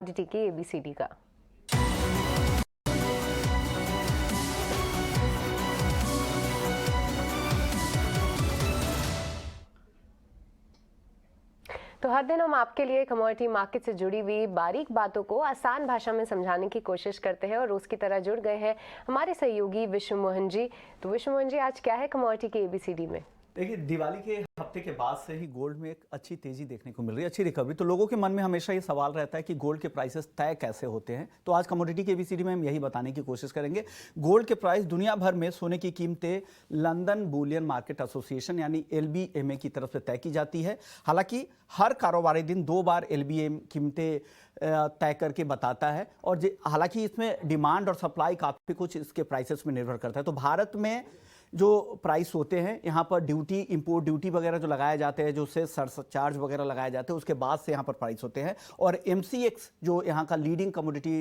Commodity की ABCD का। तो हर दिन हम आपके लिए कमोडिटी मार्केट से जुड़ी हुई बारीक बातों को आसान भाषा में समझाने की कोशिश करते हैं और रोज की तरह जुड़ गए हैं हमारे सहयोगी विश्व मोहन जी। तो विश्व मोहन जी, आज क्या है कमोडिटी की एबीसीडी में? देखिए, दिवाली के हफ्ते के बाद से ही गोल्ड में एक अच्छी तेजी देखने को मिल रही है, अच्छी रिकवरी। तो लोगों के मन में हमेशा ये सवाल रहता है कि गोल्ड के प्राइसेस तय कैसे होते हैं। तो आज कमोडिटी के एबीसीडी में हम यही बताने की कोशिश करेंगे। गोल्ड के प्राइस दुनिया भर में सोने की कीमतें लंदन बुलियन मार्केट एसोसिएशन यानी LBMA की तरफ से तय की जाती है। हालांकि हर कारोबारी दिन 2 बार LBMA कीमतें तय करके बताता है और हालांकि इसमें डिमांड और सप्लाई काफ़ी कुछ इसके प्राइसेस में निर्भर करता है। तो भारत में जो प्राइस होते हैं, यहाँ पर ड्यूटी, इंपोर्ट ड्यूटी वगैरह जो लगाए जाते हैं, जो से सरचार्ज वगैरह लगाए जाते हैं, उसके बाद से यहाँ पर प्राइस होते हैं। और MCX जो यहाँ का लीडिंग कमोडिटी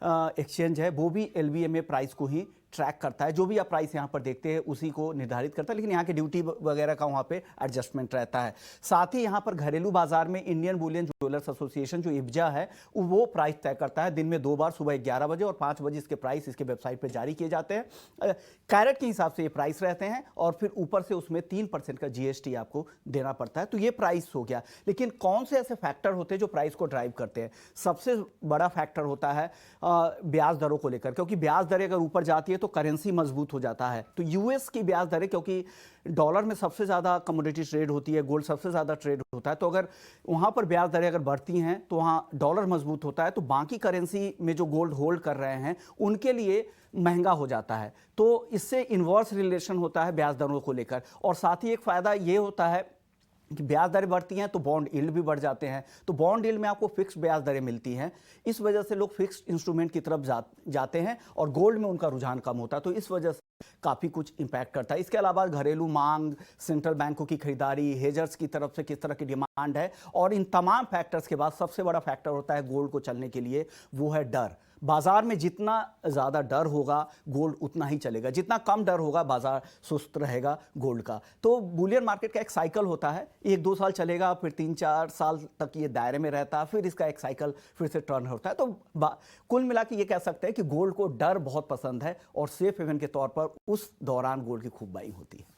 एक्सचेंज है, वो भी LBMA प्राइस को ही ट्रैक करता है। जो भी आप प्राइस यहाँ पर देखते हैं उसी को निर्धारित करता है, लेकिन यहाँ के ड्यूटी वगैरह का वहाँ पे एडजस्टमेंट रहता है। साथ ही यहाँ पर घरेलू बाजार में इंडियन बुलियन ज्वेलर्स एसोसिएशन जो IBJA है, वो प्राइस तय करता है दिन में 2 बार, सुबह 11 बजे और 5 बजे इसके प्राइस इसके वेबसाइट पर जारी किए जाते हैं। कैरेट के हिसाब से ये प्राइस रहते हैं और फिर ऊपर से उसमें 3% का GST आपको देना पड़ता है। तो ये प्राइस हो गया। लेकिन कौन से ऐसे फैक्टर होते हैं जो प्राइस को ड्राइव करते हैं? सबसे बड़ा फैक्टर होता है ब्याज दरों को लेकर, क्योंकि ब्याज दरें अगर ऊपर जाती है तो करेंसी मजबूत हो जाता है। तो US की ब्याज दरें, क्योंकि डॉलर में सबसे ज़्यादा कमोडिटी ट्रेड होती है, गोल्ड सबसे ज़्यादा ट्रेड होता है, तो अगर वहाँ पर ब्याज दरें अगर बढ़ती हैं तो वहाँ डॉलर मजबूत होता है, तो बाकी करेंसी में जो गोल्ड होल्ड कर रहे हैं उनके लिए महंगा हो जाता है। तो इससे इन्वर्स रिलेशन होता है ब्याज दरों को लेकर। और साथ ही एक फ़ायदा ये होता है कि ब्याज दरें बढ़ती हैं तो बॉन्ड यील्ड भी बढ़ जाते हैं। तो बॉन्ड यील्ड में आपको फिक्स्ड ब्याज दरें मिलती हैं। इस वजह से लोग फिक्स्ड इंस्ट्रूमेंट की तरफ जाते हैं और गोल्ड में उनका रुझान कम होता है। तो इस वजह से काफ़ी कुछ इंपैक्ट करता है। इसके अलावा घरेलू मांग, सेंट्रल बैंकों की खरीदारी, हेजर्स की तरफ से किस तरह की डिमांड है, और इन तमाम फैक्टर्स के बाद सबसे बड़ा फैक्टर होता है गोल्ड को चलने के लिए, वो है डर। बाजार में जितना ज़्यादा डर होगा गोल्ड उतना ही चलेगा, जितना कम डर होगा बाजार सुस्त रहेगा गोल्ड का। तो बुलियन मार्केट का एक साइकिल होता है, 1-2 साल चलेगा, फिर 3-4 साल तक ये दायरे में रहता है, फिर इसका एक साइकिल फिर से टर्न होता है। तो कुल मिला के ये कह सकते हैं कि गोल्ड को डर बहुत पसंद है और सेफ हेवन के तौर पर उस दौरान गोल्ड की खूब बाइंग होती है।